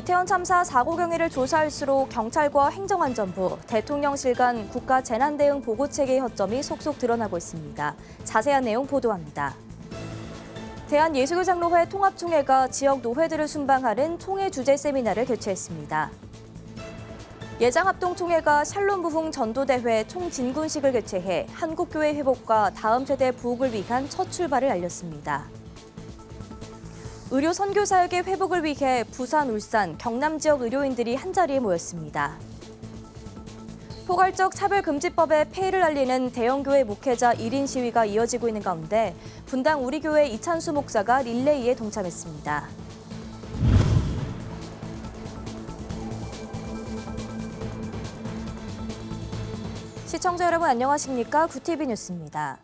이태원 참사 사고 경위를 조사할수록 경찰과 행정안전부, 대통령실 간 국가재난대응 보고체계의 허점이 속속 드러나고 있습니다. 자세한 내용 보도합니다. 대한예수교장로회 통합총회가 지역 노회들을 순방하는 총회 주재 세미나를 개최했습니다. 예장합동총회가 샬롬 부흥 전도대회 총진군식을 개최해 한국교회 회복과 다음 세대 부흥을 위한 첫 출발을 알렸습니다. 의료 선교사역의 회복을 위해 부산, 울산, 경남 지역 의료인들이 한자리에 모였습니다. 포괄적 차별금지법의 폐해를 알리는 대형교회 목회자 1인 시위가 이어지고 있는 가운데 분당 우리교회 이찬수 목사가 릴레이에 동참했습니다. 시청자 여러분 안녕하십니까? 구티비 뉴스입니다.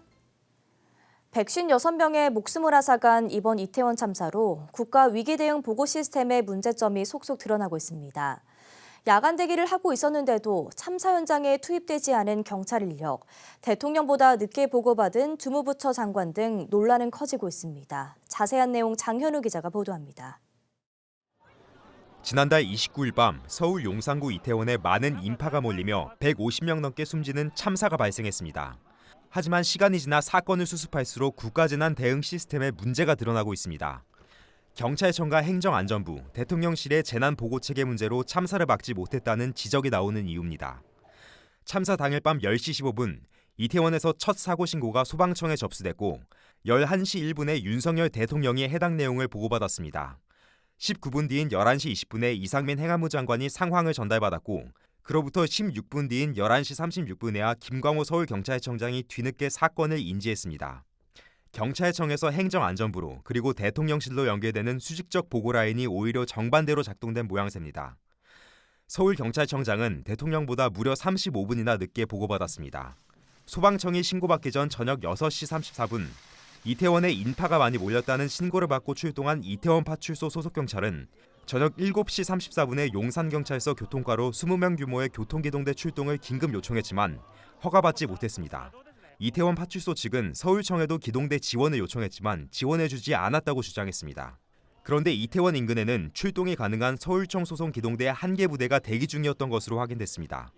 156명의 목숨을 앗아간 이번 이태원 참사로 국가 위기 대응 보고 시스템의 문제점이 속속 드러나고 있습니다. 야간 대기를 하고 있었는데도 참사 현장에 투입되지 않은 경찰 인력, 대통령보다 늦게 보고받은 주무부처 장관 등 논란은 커지고 있습니다. 자세한 내용 장현우 기자가 보도합니다. 지난달 29일 밤 서울 용산구 이태원에 많은 인파가 몰리며 150명 넘게 숨지는 참사가 발생했습니다. 하지만 시간이 지나 사건을 수습할수록 국가재난 대응 시스템에 문제가 드러나고 있습니다. 경찰청과 행정안전부, 대통령실의 재난보고체계 문제로 참사를 막지 못했다는 지적이 나오는 이유입니다. 참사 당일 밤 10시 15분 이태원에서 첫 사고 신고가 소방청에 접수됐고 11시 1분에 윤석열 대통령이 해당 내용을 보고받았습니다. 19분 뒤인 11시 20분에 이상민 행안부 장관이 상황을 전달받았고 그로부터 16분 뒤인 11시 36분에야 김광호 서울경찰청장이 뒤늦게 사건을 인지했습니다. 경찰청에서 행정안전부로 그리고 대통령실로 연계되는 수직적 보고 라인이 오히려 정반대로 작동된 모양새입니다. 서울경찰청장은 대통령보다 무려 35분이나 늦게 보고받았습니다. 소방청이 신고받기 전 저녁 6시 34분 이태원에 인파가 많이 몰렸다는 신고를 받고 출동한 이태원 파출소 소속 경찰은 저녁 7시 34분에 용산경찰서 교통과로 20명 규모의 교통기동대 출동을 긴급 요청했지만 허가받지 못했습니다. 이태원 파출소 측은 서울청에도 기동대 지원을 요청했지만 지원해주지 않았다고 주장했습니다. 그런데 이태원 인근에는 출동이 가능한 서울청 소속 기동대 1개 부대가 대기 중이었던 것으로 확인됐습니다.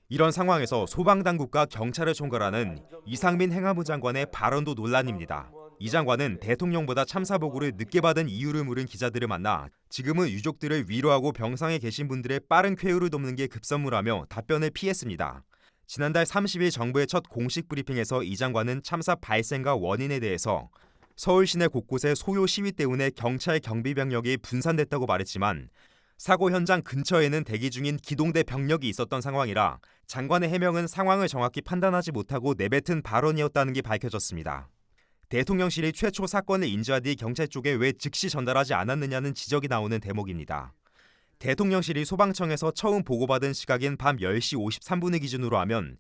이런 상황에서 소방당국과 경찰을 총괄하는 이상민 행안부 장관의 발언도 논란입니다. 이 장관은 대통령보다 참사 보고를 늦게 받은 이유를 물은 기자들을 만나 지금은 유족들을 위로하고 병상에 계신 분들의 빠른 쾌유를 돕는 게 급선무라며 답변을 피했습니다. 지난달 30일 정부의 첫 공식 브리핑에서 이 장관은 참사 발생과 원인에 대해서 서울 시내 곳곳에 소요 시위 때문에 경찰 경비병력이 분산됐다고 말했지만 사고 현장 근처에는 대기 중인 기동대 병력이 있었던 상황이라 장관의 해명은 상황을 정확히 판단하지 못하고 내뱉은 발언이었다는 게 밝혀졌습니다. 대통령실이 최초 사건을 인지한 뒤 경찰 쪽에 왜 즉시 전달하지 않았느냐는 지적이 나오는 대목입니다. 대통령실이 소방청에서 처음 보고받은 시각인 밤 10시 53분을 기준으로 하면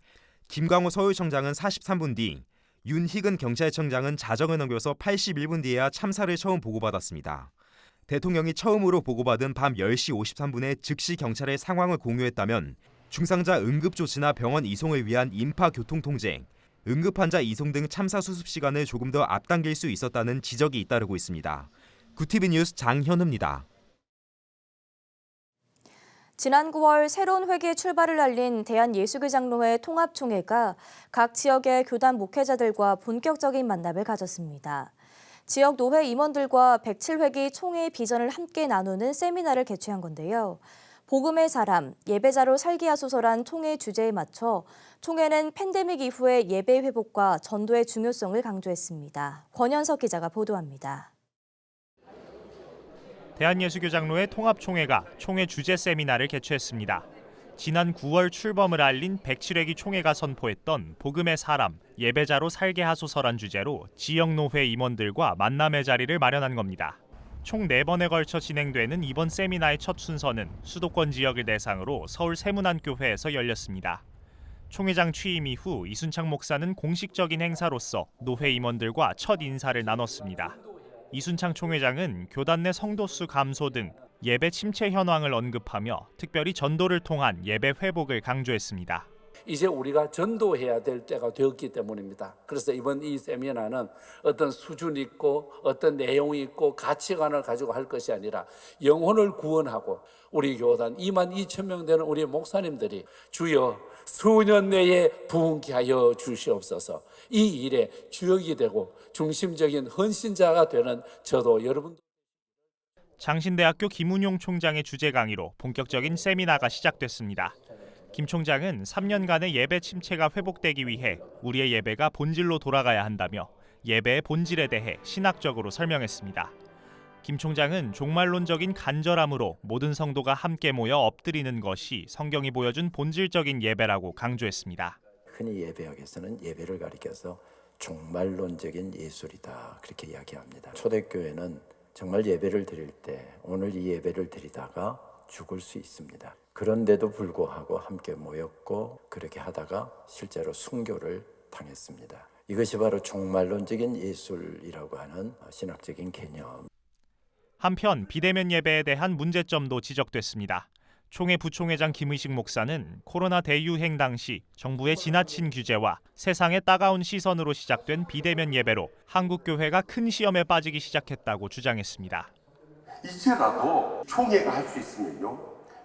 김광호 서울청장은 43분 뒤, 윤희근 경찰청장은 자정을 넘겨서 81분 뒤에야 참사를 처음 보고받았습니다. 대통령이 처음으로 보고받은 밤 10시 53분에 즉시 경찰에 상황을 공유했다면 중상자 응급조치나 병원 이송을 위한 인파 교통 통제, 응급환자 이송 등 참사 수습 시간을 조금 더 앞당길 수 있었다는 지적이 잇따르고 있습니다. 구티비 뉴스 장현우입니다. 지난 9월 새로운 회계 출발을 알린 대한예수교장로회 통합총회가 각 지역의 교단 목회자들과 본격적인 만남을 가졌습니다. 지역 노회 임원들과 107회기 총회의 비전을 함께 나누는 세미나를 개최한 건데요. 복음의 사람, 예배자로 살기 하소서란 총회 주제에 맞춰 총회는 팬데믹 이후의 예배 회복과 전도의 중요성을 강조했습니다. 권현석 기자가 보도합니다. 대한예수교장로회 통합총회가 총회 주제 세미나를 개최했습니다. 지난 9월 출범을 알린 107회기 총회가 선포했던 복음의 사람, 예배자로 살게 하소서란 주제로 지역노회 임원들과 만남의 자리를 마련한 겁니다. 총 4번에 걸쳐 진행되는 이번 세미나의 첫 순서는 수도권 지역을 대상으로 서울 세문안교회에서 열렸습니다. 총회장 취임 이후 이순창 목사는 공식적인 행사로서 노회 임원들과 첫 인사를 나눴습니다. 이순창 총회장은 교단 내 성도수 감소 등 예배 침체 현황을 언급하며 특별히 전도를 통한 예배 회복을 강조했습니다. 이제 우리가 전도해야 될 때가 되었기 때문입니다. 그래서 이번 이 세미나는 어떤 수준 있고 어떤 내용이 있고 가치관을 가지고 할 것이 아니라 영혼을 구원하고 우리 교단 22,000명 되는 우리 목사님들이 주여 수년 내에 부흥케 하여 주시옵소서. 이 일에 주역이 되고 중심적인 헌신자가 되는 저도 여러분도 장신대학교 김운용 총장의 주재 강의로 본격적인 세미나가 시작됐습니다. 김 총장은 3년간의 예배 침체가 회복되기 위해 우리의 예배가 본질로 돌아가야 한다며 예배의 본질에 대해 신학적으로 설명했습니다. 김 총장은 종말론적인 간절함으로 모든 성도가 함께 모여 엎드리는 것이 성경이 보여준 본질적인 예배라고 강조했습니다. 흔히 예배학에서는 예배를 가리켜서 종말론적인 예술이다 그렇게 이야기합니다. 초대교회는 정말 예배를 드릴 때 오늘 이 예배를 드리다가 죽을 수 있습니다. 그런데도 불구하고 함께 모였고 그렇게 하다가 실제로 순교를 당했습니다. 이것이 바로 종말론적인 예술이라고 하는 신학적인 개념. 한편 비대면 예배에 대한 문제점도 지적됐습니다. 총회 부총회장 김의식 목사는 코로나 대유행 당시 정부의 지나친 규제와 세상의 따가운 시선으로 시작된 비대면 예배로 한국 교회가 큰 시험에 빠지기 시작했다고 주장했습니다. 이제라도 총회가 할 수 있으면요,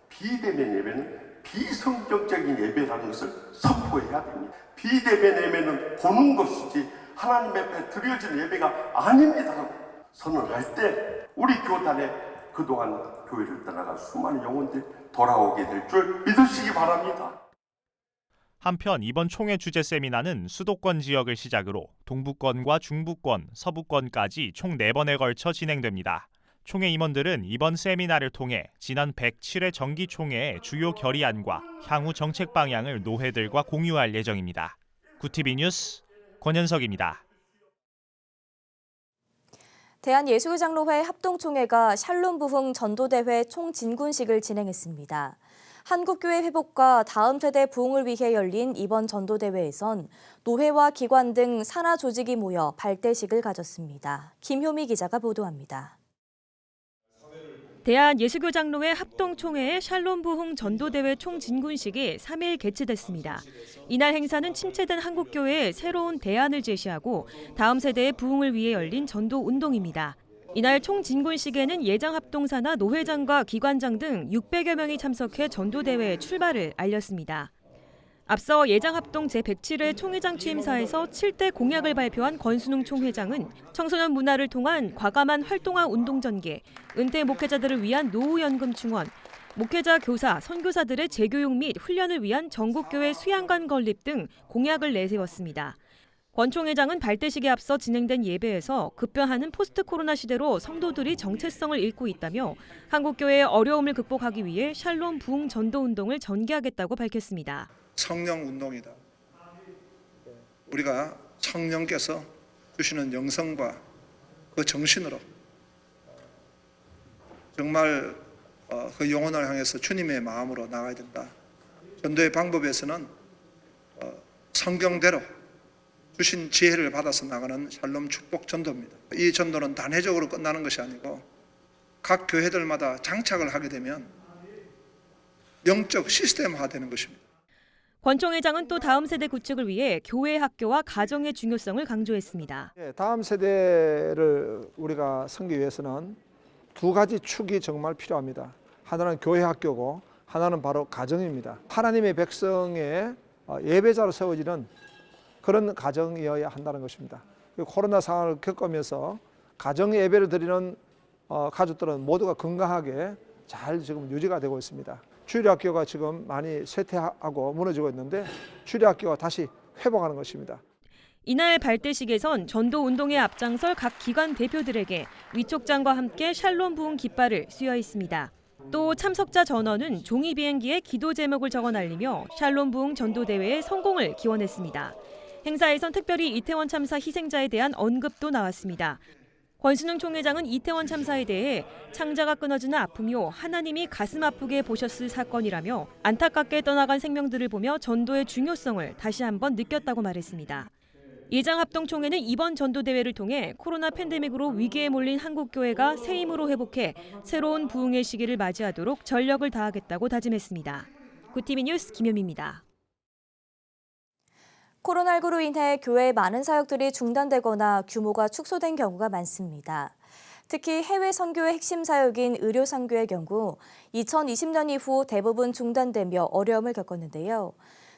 비대면 예배는 비성경적인 예배라는 것을 선포해야 됩니다. 비대면 예배는 보는 것이지 하나님 앞에 드려지는 예배가 아닙니다. 선언할 때 우리 교단에 그동안 교회를 떠나간 수많은 영혼들이 돌아오게 될 줄 믿으시기 바랍니다. 한편 이번 총회 주재 세미나는 수도권 지역을 시작으로 동부권과 중부권, 서부권까지 총 4번에 걸쳐 진행됩니다. 총회 임원들은 이번 세미나를 통해 지난 107회 정기총회의 주요 결의안과 향후 정책 방향을 노회들과 공유할 예정입니다. 구티비 뉴스 권현석입니다. 대한예수교장로회 합동총회가 샬롬 부흥 전도대회 총진군식을 진행했습니다. 한국교회 회복과 다음 세대 부흥을 위해 열린 이번 전도대회에선 노회와 기관 등 산하 조직이 모여 발대식을 가졌습니다. 김효미 기자가 보도합니다. 대한예수교장로회 합동총회의 샬롬 부흥 전도대회 총진군식이 3일 개최됐습니다. 이날 행사는 침체된 한국교회의 새로운 대안을 제시하고 다음 세대의 부흥을 위해 열린 전도 운동입니다. 이날 총진군식에는 예장합동사나 노회장과 기관장 등 600여 명이 참석해 전도대회의 출발을 알렸습니다. 앞서 예장합동 제107회 총회장 취임사에서 7대 공약을 발표한 권순웅 총회장은 청소년 문화를 통한 과감한 활동화 운동 전개, 은퇴 목회자들을 위한 노후연금 충원, 목회자, 교사, 선교사들의 재교육 및 훈련을 위한 전국교회 수양관 건립 등 공약을 내세웠습니다. 권 총회장은 발대식에 앞서 진행된 예배에서 급변하는 포스트 코로나 시대로 성도들이 정체성을 잃고 있다며 한국교회의 어려움을 극복하기 위해 샬롬 부흥 전도 운동을 전개하겠다고 밝혔습니다. 성령 운동이다. 우리가 성령께서 주시는 영성과 그 정신으로 정말 그 영혼을 향해서 주님의 마음으로 나가야 된다. 전도의 방법에서는 성경대로 주신 지혜를 받아서 나가는 샬롬 축복 전도입니다. 이 전도는 단회적으로 끝나는 것이 아니고 각 교회들마다 장착을 하게 되면 영적 시스템화되는 것입니다. 권 총회장은 또 다음 세대 구축을 위해 교회, 학교와 가정의 중요성을 강조했습니다. 다음 세대를 우리가 섬기기 위해서는 두 가지 축이 정말 필요합니다. 하나는 교회, 학교고 하나는 바로 가정입니다. 하나님의 백성의 예배자로 세워지는 그런 가정이어야 한다는 것입니다. 코로나 상황을 겪으면서 가정 예배를 드리는 가족들은 모두가 건강하게 잘 지금 유지가 되고 있습니다. 주일학교가 지금 많이 쇠퇴하고 무너지고 있는데 주일학교가 다시 회복하는 것입니다. 이날 발대식에선 전도 운동에 앞장설 각 기관 대표들에게 위촉장과 함께 샬롬 부흥 깃발을 수여 있습니다. 또 참석자 전원은 종이 비행기에 기도 제목을 적어 날리며 샬롬 부흥 전도대회의 성공을 기원했습니다. 행사에선 특별히 이태원 참사 희생자에 대한 언급도 나왔습니다. 권순웅 총회장은 이태원 참사에 대해 창자가 끊어지는 아픔이요 하나님이 가슴 아프게 보셨을 사건이라며 안타깝게 떠나간 생명들을 보며 전도의 중요성을 다시 한번 느꼈다고 말했습니다. 예장합동총회는 이번 전도대회를 통해 코로나 팬데믹으로 위기에 몰린 한국교회가 새 힘으로 회복해 새로운 부흥의 시기를 맞이하도록 전력을 다하겠다고 다짐했습니다. 구티비 뉴스 김효미입니다. 코로나19로 인해 교회의 많은 사역들이 중단되거나 규모가 축소된 경우가 많습니다. 특히 해외 선교의 핵심 사역인 의료 선교의 경우 2020년 이후 대부분 중단되며 어려움을 겪었는데요.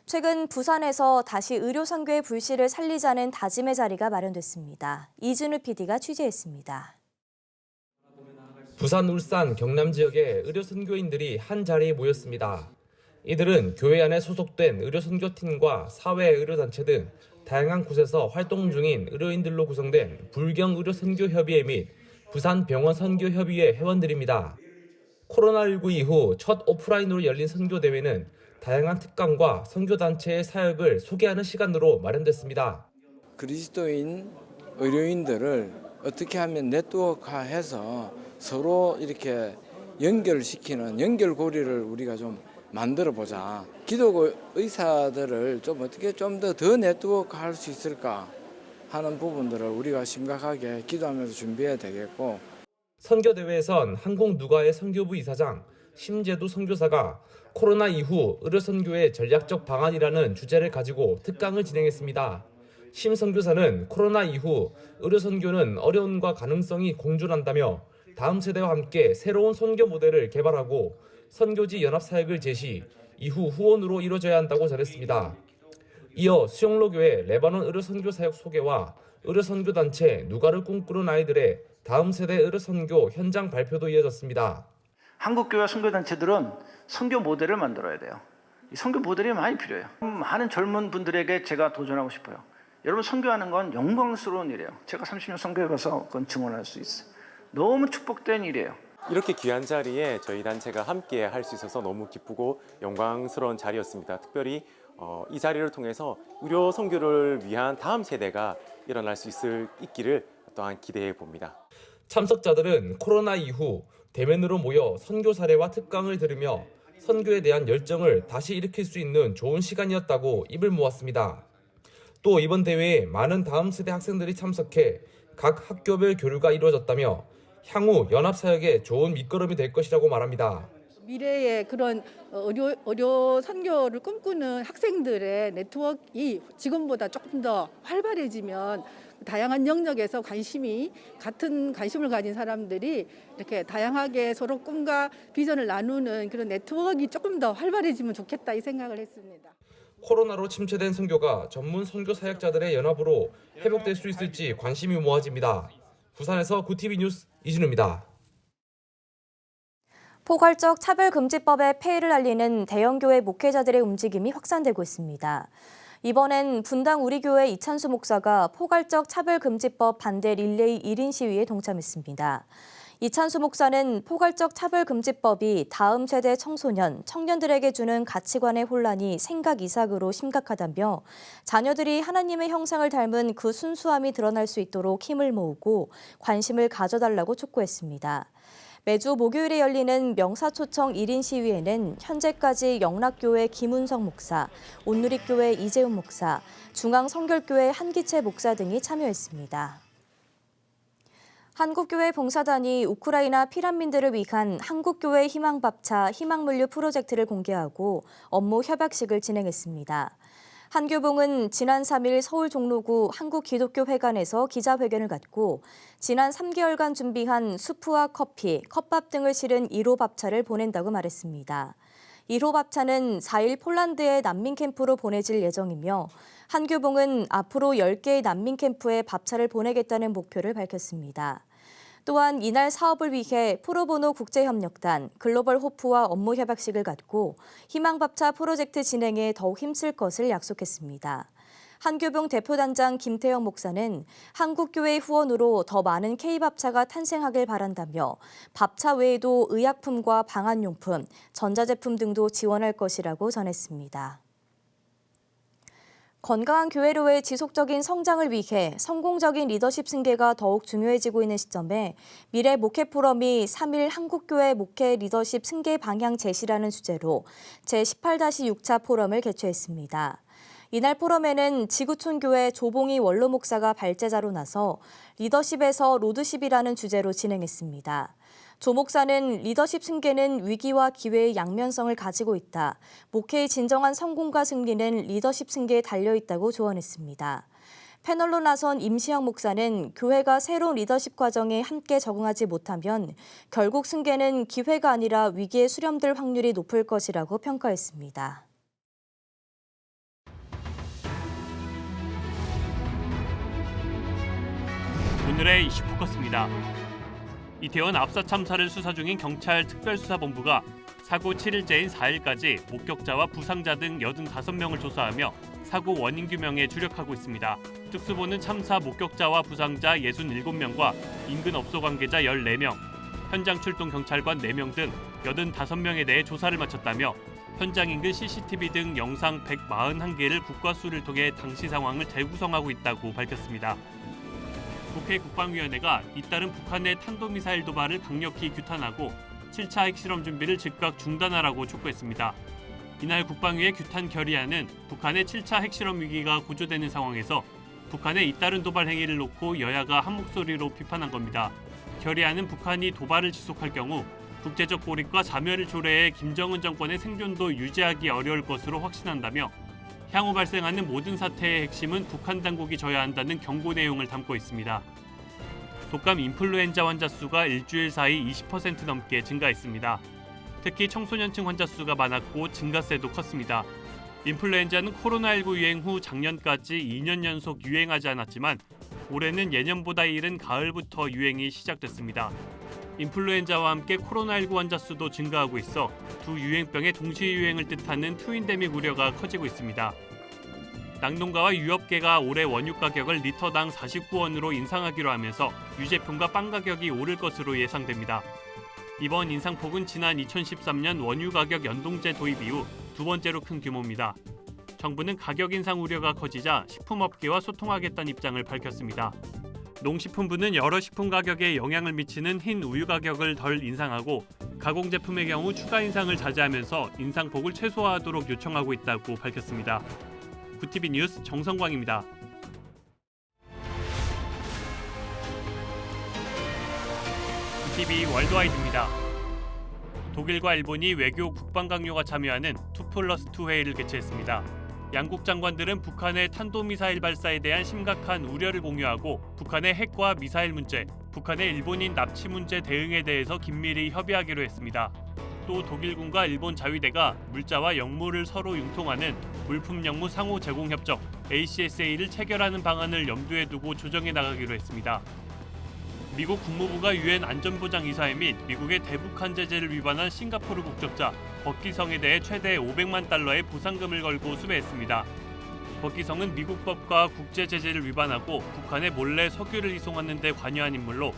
최근 부산에서 다시 의료 선교의 불씨를 살리자는 다짐의 자리가 마련됐습니다. 이준우 PD가 취재했습니다. 부산, 울산, 경남 지역의 의료 선교인들이 한 자리에 모였습니다. 이들은 교회 안에 소속된 의료 선교팀과 사회 의료 단체 등 다양한 곳에서 활동 중인 의료인들로 구성된 불경 의료 선교 협의회 및 부산 병원 선교 협의회 회원들입니다. 코로나19 이후 첫 오프라인으로 열린 선교 대회는 다양한 특강과 선교 단체의 사역을 소개하는 시간으로 마련됐습니다. 그리스도인 의료인들을 어떻게 하면 네트워크화해서 서로 이렇게 연결시키는 연결고리를 우리가 좀 만들어 보자. 기독교 의사들을 좀 어떻게 좀 더 네트워크할 수 있을까 하는 부분들을 우리가 심각하게 기도하면서 준비해야 되겠고. 선교대회에선 한국누가의 선교부 이사장 심재두 선교사가 코로나 이후 의료선교의 전략적 방안이라는 주제를 가지고 특강을 진행했습니다. 심 선교사는 코로나 이후 의료선교는 어려움과 가능성이 공존한다며 다음 세대와 함께 새로운 선교 모델을 개발하고 선교지 연합사역을 제시, 이후 후원으로 이루어져야 한다고 전했습니다. 이어 수영로교회 레바논 의료선교사역 소개와 의료선교단체 누가를 꿈꾸는 아이들의 다음 세대 의료선교 현장 발표도 이어졌습니다. 한국교회 선교단체들은 선교 모델을 만들어야 돼요. 이 선교 모델이 많이 필요해요. 많은 젊은 분들에게 제가 도전하고 싶어요. 여러분, 선교하는 건 영광스러운 일이에요. 제가 30년 선교해봐서 그건 증언할 수 있어요. 너무 축복된 일이에요. 이렇게 귀한 자리에 저희 단체가 함께 할 수 있어서 너무 기쁘고 영광스러운 자리였습니다. 특별히 이 자리를 통해서 의료 선교를 위한 다음 세대가 일어날 수 있기를 또한 기대해 봅니다. 참석자들은 코로나 이후 대면으로 모여 선교 사례와 특강을 들으며 선교에 대한 열정을 다시 일으킬 수 있는 좋은 시간이었다고 입을 모았습니다. 또 이번 대회에 많은 다음 세대 학생들이 참석해 각 학교별 교류가 이루어졌다며 향후 연합사역에 좋은 밑거름이 될 것이라고 말합니다. 미래의 그런 의료 선교를 꿈꾸는 학생들의 네트워크가 지금보다 조금 더 활발해지면 다양한 영역에서 같은 관심을 가진 사람들이 이렇게 다양하게 서로 꿈과 비전을 나누는 그런 네트워크가 조금 더 활발해지면 좋겠다 이 생각을 했습니다. 코로나로 침체된 선교가 전문 선교 사역자들의 연합으로 회복될 수 있을지 관심이 모아집니다. 부산에서 구TV 뉴스 이준우입니다. 포괄적 차별금지법의 폐해를 알리는 대형교회 목회자들의 움직임이 확산되고 있습니다. 이번엔 분당 우리교회 이찬수 목사가 포괄적 차별금지법 반대 릴레이 1인 시위에 동참했습니다. 이찬수 목사는 포괄적 차별금지법이 다음 세대 청소년, 청년들에게 주는 가치관의 혼란이 생각 이상으로 심각하다며 자녀들이 하나님의 형상을 닮은 그 순수함이 드러날 수 있도록 힘을 모으고 관심을 가져달라고 촉구했습니다. 매주 목요일에 열리는 명사초청 1인 시위에는 현재까지 영락교회 김운성 목사, 온누리교회 이재훈 목사, 중앙성결교회 한기채 목사 등이 참여했습니다. 한국교회 봉사단이 우크라이나 피난민들을 위한 한국교회 희망밥차 희망물류 프로젝트를 공개하고 업무 협약식을 진행했습니다. 한교봉은 지난 3일 서울 종로구 한국기독교회관에서 기자회견을 갖고 지난 3개월간 준비한 수프와 커피, 컵밥 등을 실은 1호 밥차를 보낸다고 말했습니다. 1호 밥차는 4일 폴란드의 난민 캠프로 보내질 예정이며 한교봉은 앞으로 10개의 난민 캠프에 밥차를 보내겠다는 목표를 밝혔습니다. 또한 이날 사업을 위해 프로보노 국제협력단, 글로벌 호프와 업무 협약식을 갖고 희망밥차 프로젝트 진행에 더욱 힘쓸 것을 약속했습니다. 한교봉 대표단장 김태영 목사는 한국교회 후원으로 더 많은 K밥차가 탄생하길 바란다며 밥차 외에도 의약품과 방한용품, 전자제품 등도 지원할 것이라고 전했습니다. 건강한 교회로의 지속적인 성장을 위해 성공적인 리더십 승계가 더욱 중요해지고 있는 시점에 미래 목회 포럼이 3일 한국교회 목회 리더십 승계 방향 제시라는 주제로 제18-6차 포럼을 개최했습니다. 이날 포럼에는 지구촌교회 조봉희 원로 목사가 발제자로 나서 리더십에서 로드십이라는 주제로 진행했습니다. 조 목사는 리더십 승계는 위기와 기회의 양면성을 가지고 있다. 목회의 진정한 성공과 승리는 리더십 승계에 달려있다고 조언했습니다. 패널로 나선 임시영 목사는 교회가 새로운 리더십 과정에 함께 적응하지 못하면 결국 승계는 기회가 아니라 위기에 수렴될 확률이 높을 것이라고 평가했습니다. 오늘의 이슈 포커스입니다. 이태원 압사 참사를 수사 중인 경찰 특별수사본부가 사고 7일째인 4일까지 목격자와 부상자 등 85명을 조사하며 사고 원인 규명에 주력하고 있습니다. 특수본은 참사 목격자와 부상자 67명과 인근 업소 관계자 14명, 현장 출동 경찰관 4명 등 85명에 대해 조사를 마쳤다며 현장 인근 CCTV 등 영상 141개를 국과수를 통해 당시 상황을 재구성하고 있다고 밝혔습니다. 국회 국방위원회가 잇따른 북한의 탄도미사일 도발을 강력히 규탄하고 7차 핵실험 준비를 즉각 중단하라고 촉구했습니다. 이날 국방위의 규탄 결의안은 북한의 7차 핵실험 위기가 고조되는 상황에서 북한의 잇따른 도발 행위를 놓고 여야가 한 목소리로 비판한 겁니다. 결의안은 북한이 도발을 지속할 경우 국제적 고립과 자멸을 초래해 김정은 정권의 생존도 유지하기 어려울 것으로 확신한다며 향후 발생하는 모든 사태의 핵심은 북한 당국이 져야 한다는 경고 내용을 담고 있습니다. 독감 인플루엔자 환자 수가 일주일 사이 20% 넘게 증가했습니다. 특히 청소년층 환자 수가 많았고 증가세도 컸습니다. 인플루엔자는 코로나19 유행 후 작년까지 2년 연속 유행하지 않았지만 올해는 예년보다 이른 가을부터 유행이 시작됐습니다. 인플루엔자와 함께 코로나19 환자 수도 증가하고 있어 두 유행병의 동시 유행을 뜻하는 트윈데믹 우려가 커지고 있습니다. 낙농가와 유업계가 올해 원유 가격을 리터당 49원으로 인상하기로 하면서 유제품과 빵 가격이 오를 것으로 예상됩니다. 이번 인상폭은 지난 2013년 원유 가격 연동제 도입 이후 두 번째로 큰 규모입니다. 정부는 가격 인상 우려가 커지자 식품업계와 소통하겠다는 입장을 밝혔습니다. 농식품부는 여러 식품 가격에 영향을 미치는 흰 우유 가격을 덜 인상하고 가공 제품의 경우 추가 인상을 자제하면서 인상폭을 최소화하도록 요청하고 있다고 밝혔습니다. 구티비 뉴스 정성광입니다. 구티비 월드와이드입니다. 독일과 일본이 외교 국방 강요가 참여하는 2+2 회의를 개최했습니다. 양국 장관들은 북한의 탄도미사일 발사에 대한 심각한 우려를 공유하고 북한의 핵과 미사일 문제, 북한의 일본인 납치 문제 대응에 대해서 긴밀히 협의하기로 했습니다. 또 독일군과 일본 자위대가 물자와 영무를 서로 융통하는 물품 영무 상호 제공 협정 ACSA를 체결하는 방안을 염두에 두고 조정해 나가기로 했습니다. 미국 국무부가 유엔 안전보장이사회 및 미국의 대북한 제재를 위반한 싱가포르 국적자 버키성에 대해 최대 500만 달러의 보상금을 걸고 수배했습니다. 버키성은 미국 법과 국제 제재를 위반하고 북한에 몰래 석유를 이송하는 데 관여한 인물로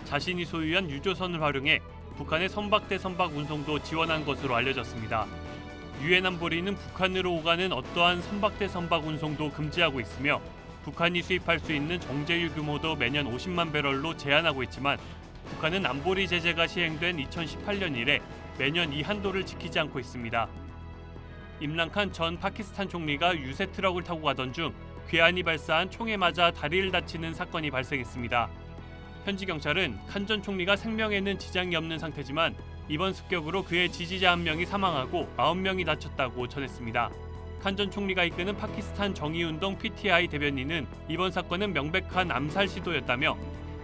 자신이 소유한 유조선을 활용해 북한의 선박대 선박 운송도 지원한 것으로 알려졌습니다. 유엔 안보리는 북한으로 오가는 어떠한 선박대 선박 운송도 금지하고 있으며 북한이 수입할 수 있는 정제유 규모도 매년 50만 배럴로 제한하고 있지만 북한은 안보리 제재가 시행된 2018년 이래 매년 이 한도를 지키지 않고 있습니다. 임란칸 전 파키스탄 총리가 유세 트럭을 타고 가던 중 괴한이 발사한 총에 맞아 다리를 다치는 사건이 발생했습니다. 현지 경찰은 칸 전 총리가 생명에는 지장이 없는 상태지만 이번 습격으로 그의 지지자 1명이 사망하고 90명이 다쳤다고 전했습니다. 칸 전 총리가 이끄는 파키스탄 정의운동 PTI 대변인은 이번 사건은 명백한 암살 시도였다며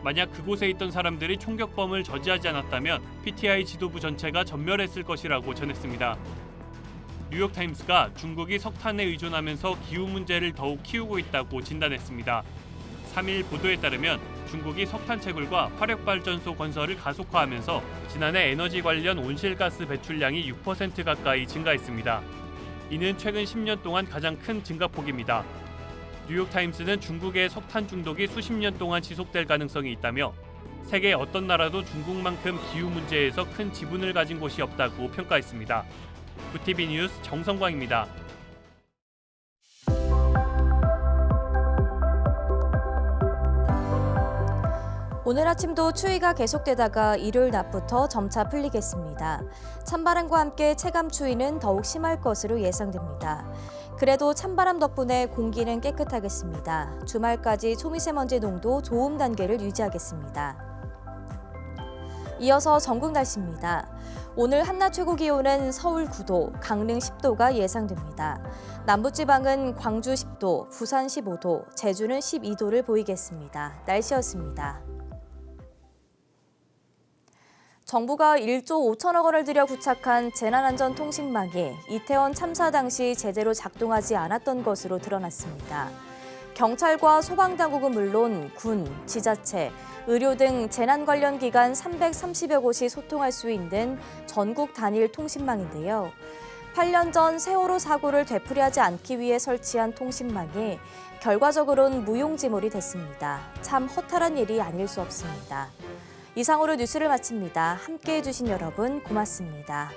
만약 그곳에 있던 사람들이 총격범을 저지하지 않았다면 PTI 지도부 전체가 전멸했을 것이라고 전했습니다. 뉴욕타임스가 중국이 석탄에 의존하면서 기후 문제를 더욱 키우고 있다고 진단했습니다. 3일 보도에 따르면 중국이 석탄 채굴과 화력발전소 건설을 가속화하면서 지난해 에너지 관련 온실가스 배출량이 6% 가까이 증가했습니다. 이는 최근 10년 동안 가장 큰 증가폭입니다. 뉴욕타임스는 중국의 석탄 중독이 수십 년 동안 지속될 가능성이 있다며 세계 어떤 나라도 중국만큼 기후 문제에서 큰 지분을 가진 곳이 없다고 평가했습니다. 구티비 뉴스 정성광입니다. 오늘 아침도 추위가 계속되다가 일요일 낮부터 점차 풀리겠습니다. 찬바람과 함께 체감 추위는 더욱 심할 것으로 예상됩니다. 그래도 찬바람 덕분에 공기는 깨끗하겠습니다. 주말까지 초미세먼지 농도 좋음 단계를 유지하겠습니다. 이어서 전국 날씨입니다. 오늘 한낮 최고 기온은 서울 9도, 강릉 10도가 예상됩니다. 남부지방은 광주 10도, 부산 15도, 제주는 12도를 보이겠습니다. 날씨였습니다. 정부가 1조 5천억 원을 들여 구착한 재난안전통신망이 이태원 참사 당시 제대로 작동하지 않았던 것으로 드러났습니다. 경찰과 소방당국은 물론 군, 지자체, 의료 등 재난 관련 기관 330여 곳이 소통할 수 있는 전국 단일 통신망인데요. 8년 전 세월호 사고를 되풀이하지 않기 위해 설치한 통신망이 결과적으로는 무용지물이 됐습니다. 참 허탈한 일이 아닐 수 없습니다. 이상으로 뉴스를 마칩니다. 함께해 주신 여러분 고맙습니다.